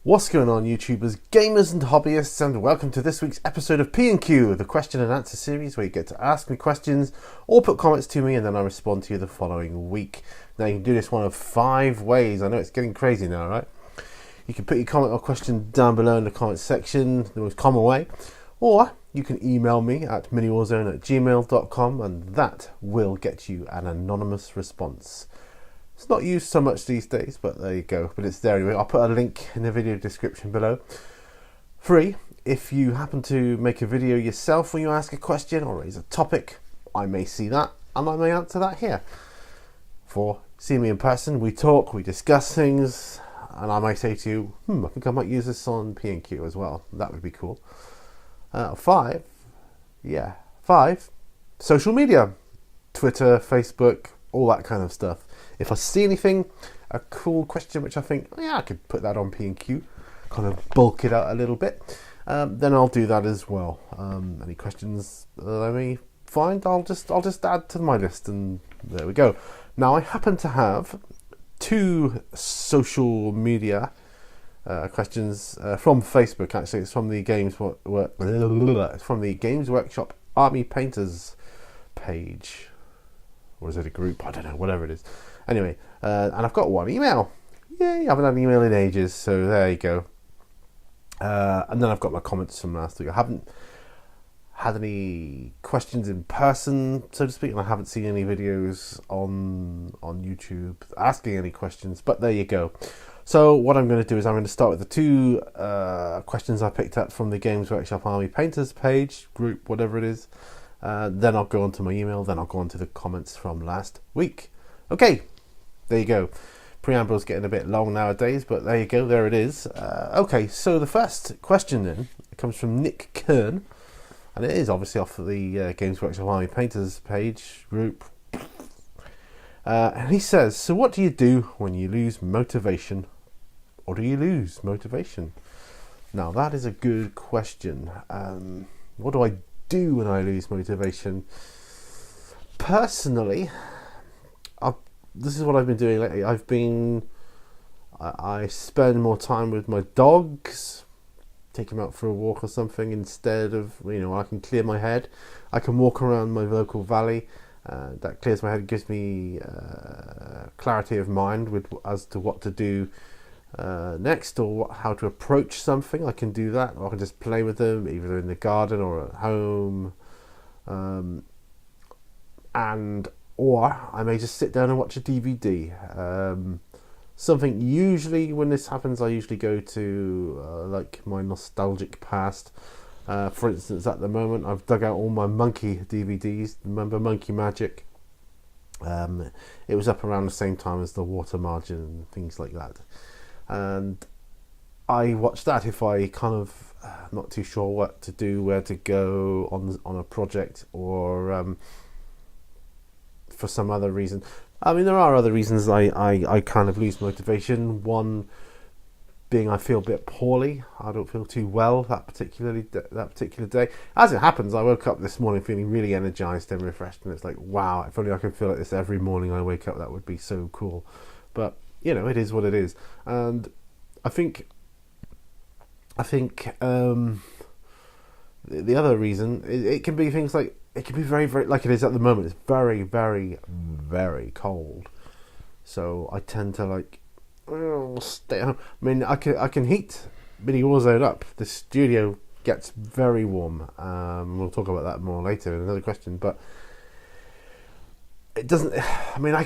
What's going on, YouTubers, gamers and hobbyists, and welcome to this week's episode of P&Q, the question and answer series where you get to ask me questions or put comments to me and then I respond to you the following week. Now you can do this one of 5 ways. I know it's getting crazy now, right? You can put your comment or question down below in the comment section, the most common way, or you can email me at miniwarzone@gmail.com and that will get you an anonymous response. It's not used so much these days, but there you go. But it's there anyway. I'll put a link in the video description below. Free. If you happen to make a video yourself when you ask a question or raise a topic, I may see that and I may answer that here. For see me in person, we talk, we discuss things, and I might say to you, I think I might use this on P&Q as well. That would be cool. 5. Social media. Twitter, Facebook, all that kind of stuff. If I see anything, a cool question which I think, I could put that on P&Q, kind of bulk it out a little bit, then I'll do that as well. Any questions that I may find, I'll just add to my list, and there we go. Now I happen to have 2 social media questions from Facebook. Actually, it's from the Games Workshop Army Painters page. Or is it a group? I don't know, whatever it is. Anyway, and I've got 1 email. Yay, I haven't had an email in ages, so there you go. And then I've got my comments from last week. I haven't had any questions in person, so to speak, and I haven't seen any videos on YouTube asking any questions, but there you go. So what I'm going to do is I'm going to start with the 2 questions I picked up from the Games Workshop Army Painters page, group, whatever it is. Then I'll go on to my email, then I'll go on to the comments from last week. Okay, there you go. Preamble's getting a bit long nowadays, but there you go, there it is. Okay, so the first question then comes from Nick Kern, and it is obviously off of the Games Workshop Army Painters page, group. And he says, so what do you do when you lose motivation? Or do you lose motivation? Now that is a good question. What do I do when I lose motivation? Personally, this is what I've been doing lately. I spend more time with my dogs, take them out for a walk or something, instead of, I can clear my head. I can walk around my local valley. That clears my head, gives me clarity of mind as to what to do next, or how to approach something. I can do that, or I can just play with them, either in the garden or at home, or I may just sit down and watch a DVD. Something, usually when this happens, I usually go to like my nostalgic past. For instance, at the moment I've dug out all my Monkey DVDs. Remember Monkey Magic? It was up around the same time as the Water Margin and things like that, and I watched that if I kind of not too sure what to do, where to go on a project, or for some other reason. I mean, there are other reasons I kind of lose motivation. One being I feel a bit poorly. I don't feel too well that particular day. As it happens, I woke up this morning feeling really energized and refreshed, and it's like, wow, if only I could feel like this every morning I wake up, that would be so cool. But it is what it is. And I think the other reason, it can be things like, it can be very, very, like it is at the moment, it's very, very, very cold. So I tend to stay at home. I mean, I can heat Mini Warzone up. The studio gets very warm. We'll talk about that more later in another question, but it doesn't, I mean, I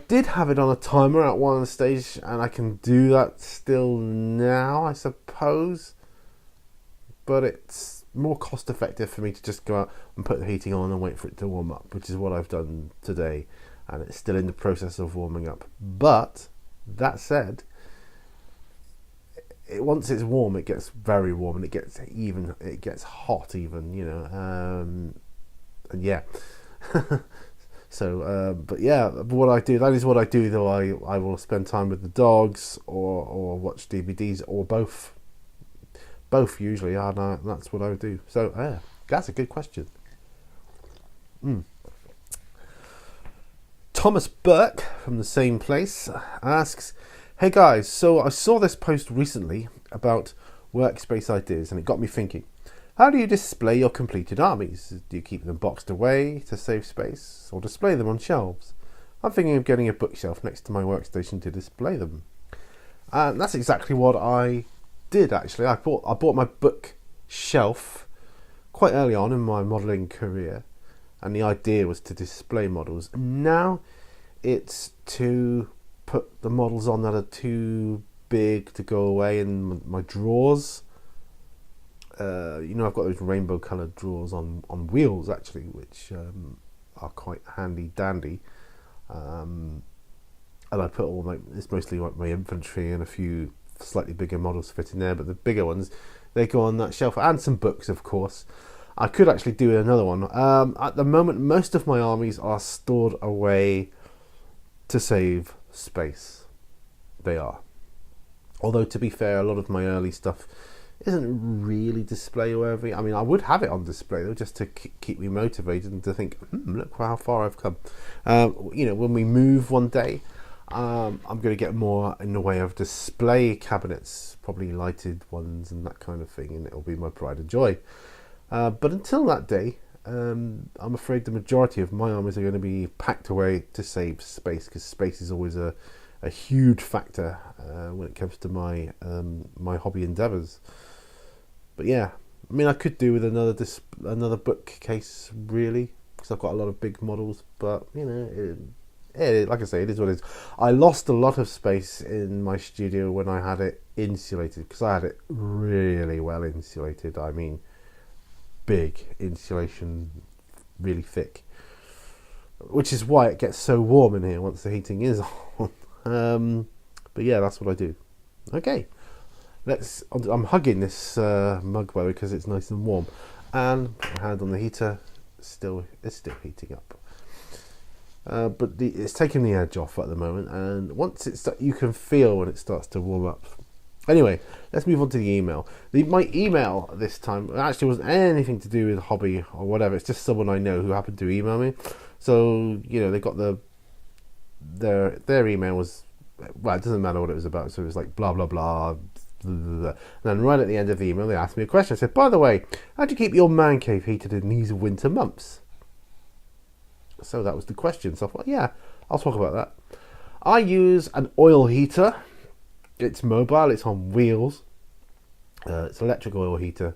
did have it on a timer at one stage, and I can do that still now, I suppose, but it's more cost effective for me to just go out and put the heating on and wait for it to warm up, which is what I've done today, and it's still in the process of warming up. But that said, once it's warm, it gets very warm, and it gets hot even, and yeah. So, but yeah, that is what I do, though. I will spend time with the dogs, or watch DVDs, or both usually, and that's what I would do. So, yeah, that's a good question. Thomas Burke from the same place asks, Hey guys, so I saw this post recently about workspace ideas and it got me thinking. How do you display your completed armies? Do you keep them boxed away to save space or display them on shelves? I'm thinking of getting a bookshelf next to my workstation to display them. And that's exactly what I did actually. I bought my bookshelf quite early on in my modelling career, and the idea was to display models. Now it's to put the models on that are too big to go away in my drawers. I've got those rainbow coloured drawers on wheels actually, which are quite handy dandy. And I put it's mostly like my infantry and a few slightly bigger models fit in there, but the bigger ones, they go on that shelf, and some books of course. I could actually do another one. At the moment, most of my armies are stored away to save space. They are. Although to be fair, a lot of my early stuff isn't really display worthy. I mean, I would have it on display though, just to keep me motivated and to think, look how far I've come. When we move one day, I'm going to get more in the way of display cabinets, probably lighted ones and that kind of thing, and it'll be my pride and joy. But until that day, I'm afraid the majority of my armies are going to be packed away to save space, because space is always a huge factor when it comes to my my hobby endeavours. But yeah, I mean, I could do with another bookcase really, because I've got a lot of big models. But like I say, it is what it is. I lost a lot of space in my studio when I had it insulated, because I had it really well insulated. I mean, big insulation, really thick, which is why it gets so warm in here once the heating is on. But yeah, that's what I do. Okay, I'm hugging this mug by the way, because it's nice and warm, and my hand on the heater it's still heating up. But it's taking the edge off at the moment, and once you can feel when it starts to warm up. Anyway, let's move on to the email. My email this time actually wasn't anything to do with hobby or whatever. It's just someone I know who happened to email me. So they got their email was, well, it doesn't matter what it was about. So it was like blah blah blah. Blah, blah, blah. And then right at the end of the email, they asked me a question. I said, by the way, how do you keep your man cave heated in these winter months? So that was the question. So I thought, yeah, I'll talk about that. I use an oil heater. It's mobile, it's on wheels. It's an electric oil heater.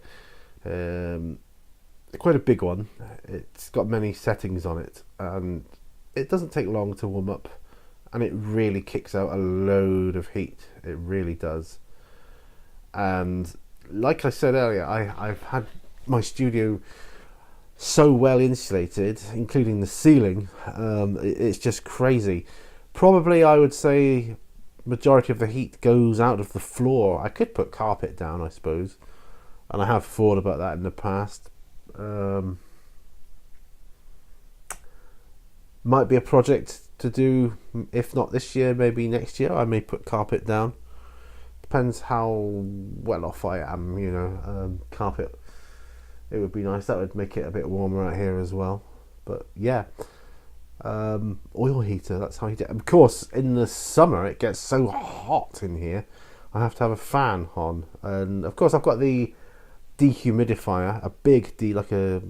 Quite a big one. It's got many settings on it, and it doesn't take long to warm up, and it really kicks out a load of heat. It really does. And like I said earlier, I've had my studio so well insulated, including the ceiling. It's just crazy. Probably I would say majority of the heat goes out of the floor. I could put carpet down, I suppose, and I have thought about that in the past. Might be a project to do, if not this year, maybe next year. I may put carpet down. Depends how well off I am, carpet. It would be nice. That would make it a bit warmer out here as well. But yeah, oil heater, that's how you do it. Of course, in the summer it gets so hot in here, I have to have a fan on. And of course I've got the dehumidifier, a big like a,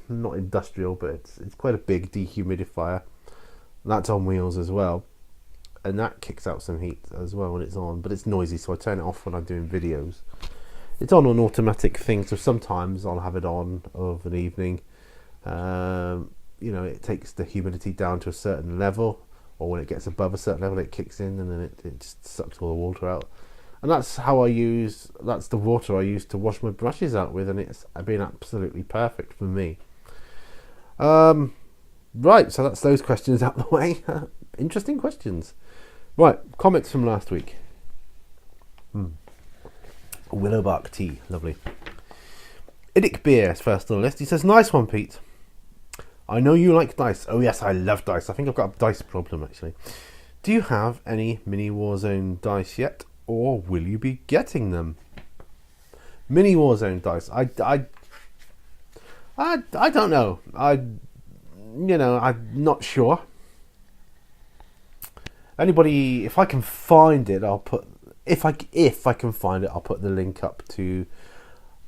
not industrial, but it's quite a big dehumidifier. That's on wheels as well, and that kicks out some heat as well when it's on, but it's noisy, so I turn it off when I'm doing videos. It's on an automatic thing, so sometimes I'll have it on of an evening. It takes the humidity down to a certain level, or when it gets above a certain level it kicks in, and then it just sucks all the water out. And that's the water I use to wash my brushes out with, and it's been absolutely perfect for me. Right, so that's those questions out the way. Interesting questions. Right, comments from last week. Willowbark tea, lovely. Idic Beer is first on the list. He says, nice one, Pete. I know you like dice. Oh yes, I love dice. I think I've got a dice problem actually. Do you have any mini Warzone dice yet, or will you be getting them? Mini Warzone dice. I don't know. I'm not sure. Anybody, if I can find it, I'll put if I can find it, I'll put the link up to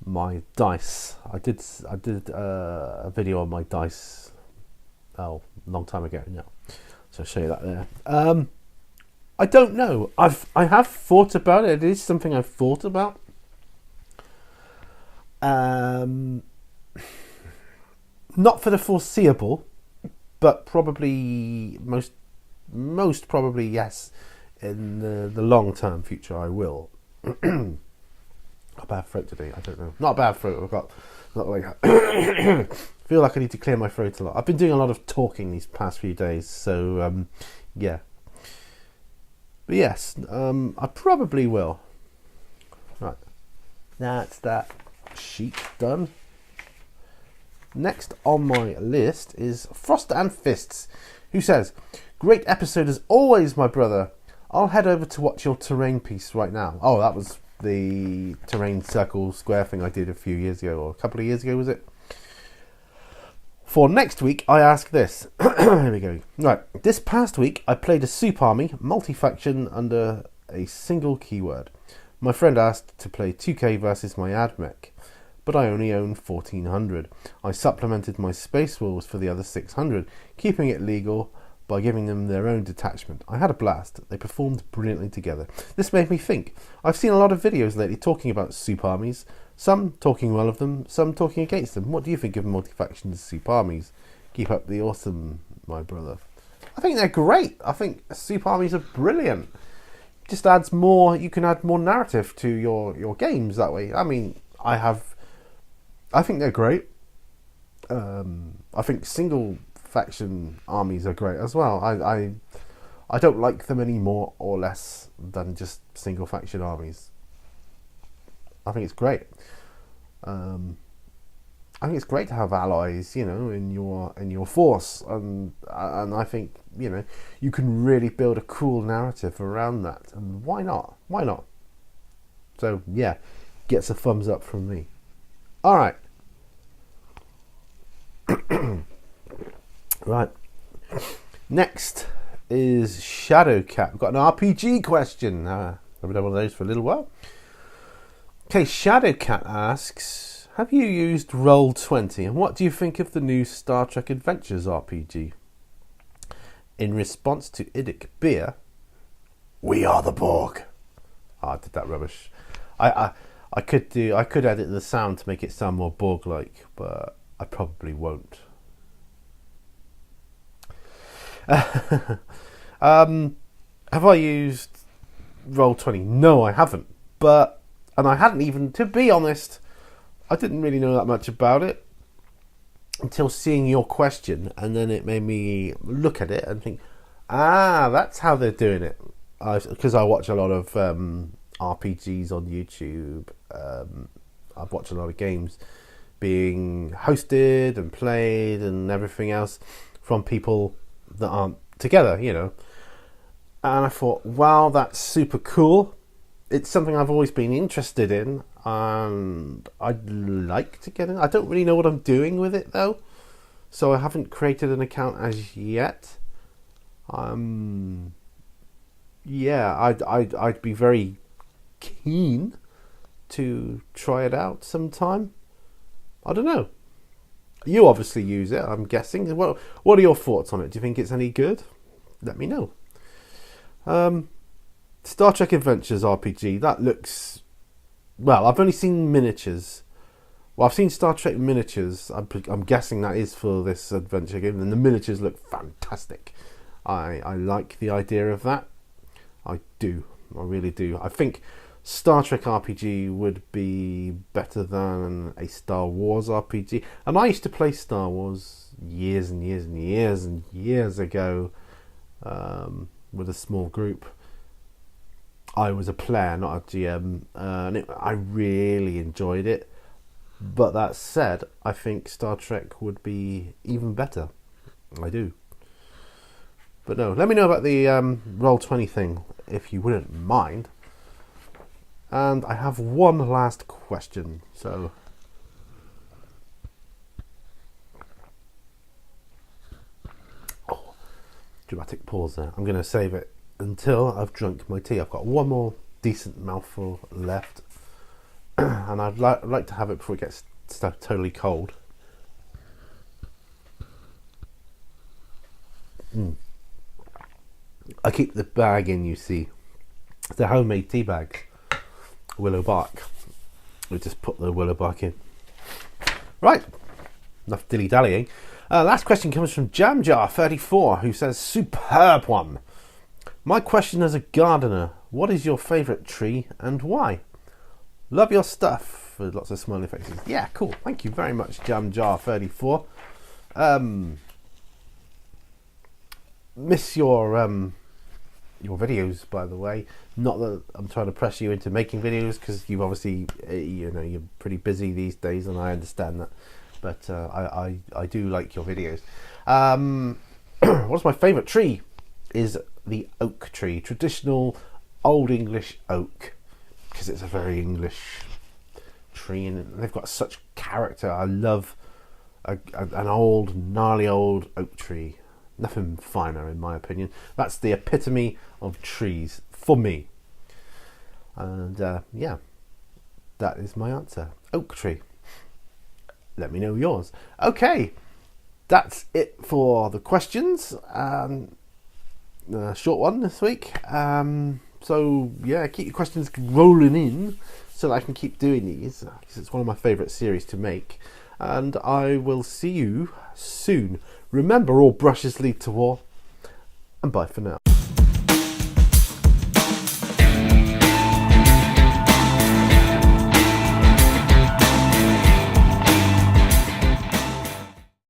my dice. I did a video on my dice a long time ago now, so I'll show you that there. I don't know. I have thought about it. It is something I've thought about. Not for the foreseeable, but probably most probably yes. In the long term future, I will. A bad throat today. I don't know. Not a bad throat. I've got not like. Feel like I need to clear my throat a lot. I've been doing a lot of talking these past few days, so yeah. But yes, I probably will. Right, that's that sheet done. Next on my list is Frost and Fists, who says, "Great episode as always, my brother. I'll head over to watch your terrain piece right now." Oh, that was the terrain circle square thing I did a few years ago, or a couple of years ago, was it? For next week, I ask this. Here we go. Right, this past week, I played a soup army, multi-faction under a single keyword. My friend asked to play 2k versus my admech, but I only own 1400. I supplemented my space rules for the other 600, keeping it legal by giving them their own detachment. I had a blast. They performed brilliantly together. This made me think. I've seen a lot of videos lately talking about soup armies, some talking well of them, some talking against them. What do you think of multi-faction soup armies? Keep up the awesome, my brother. I think they're great. I think soup armies are brilliant. Just adds more, you can add more narrative to your games that way. I mean, I think they're great. I think single faction armies are great as well. I don't like them any more or less than just single faction armies. I think it's great. I think it's great to have allies, in your force, and I think you can really build a cool narrative around that. And why not? Why not? So yeah, gets a thumbs up from me. All right. Right. Next is Shadowcat. We've got an RPG question. I've done one of those for a little while. Okay, Shadowcat asks, have you used Roll20 and what do you think of the new Star Trek Adventures RPG? In response to Idic Beer, we are the Borg. Oh, I did that rubbish. I could edit the sound to make it sound more Borg-like, but I probably won't. Have I used Roll20? No, I haven't. And I hadn't even, to be honest, I didn't really know that much about it until seeing your question, and then it made me look at it and think, that's how they're doing it. Because I watch a lot of RPGs on YouTube. I've watched a lot of games being hosted and played and everything else from people that aren't together, and I thought, wow, that's super cool. It's something I've always been interested in, and I'd like to get in. I don't really know what I'm doing with it though, so I haven't created an account as yet. I'd be very keen to try it out sometime. I don't know. You obviously use it, I'm guessing. What are your thoughts on it? Do you think it's any good? Let me know. Star Trek Adventures RPG, that looks... Well, I've only seen miniatures. Well, I've seen Star Trek miniatures. I'm guessing that is for this adventure game, and the miniatures look fantastic. I like the idea of that. I do. I really do. I think Star Trek RPG would be better than a Star Wars RPG. And I used to play Star Wars years and years and years and years ago with a small group. I was a player, not a GM, and I really enjoyed it. But that said, I think Star Trek would be even better. I do. But no, let me know about the Roll20 thing, if you wouldn't mind. And I have one last question, so... Oh, dramatic pause there. I'm going to save it until I've drunk my tea. I've got one more decent mouthful left, and I'd like to have it before it gets totally cold. I keep the bag in, you see. It's a homemade tea bag, willow bark. We just put the willow bark in. Right, enough dilly dallying. Last question comes from Jamjar34, who says, "Superb one. My question as a gardener: what is your favourite tree and why? Love your stuff." With lots of smiley faces. Yeah, cool. Thank you very much, Jamjar34. Miss your videos, by the way. Not that I'm trying to press you into making videos, because you obviously, you're pretty busy these days, and I understand that. But I do like your videos. What's my favourite tree? Is the oak tree, traditional Old English oak, because it's a very English tree, and they've got such character. I love an old, gnarly old oak tree. Nothing finer, in my opinion. That's the epitome of trees for me. And yeah, that is my answer. Oak tree. Let me know yours. Okay, that's it for the questions. Short one this week. So yeah, keep your questions rolling in so that I can keep doing these, because it's one of my favourite series to make. And I will see you soon. Remember, all brushes lead to war, and bye for now.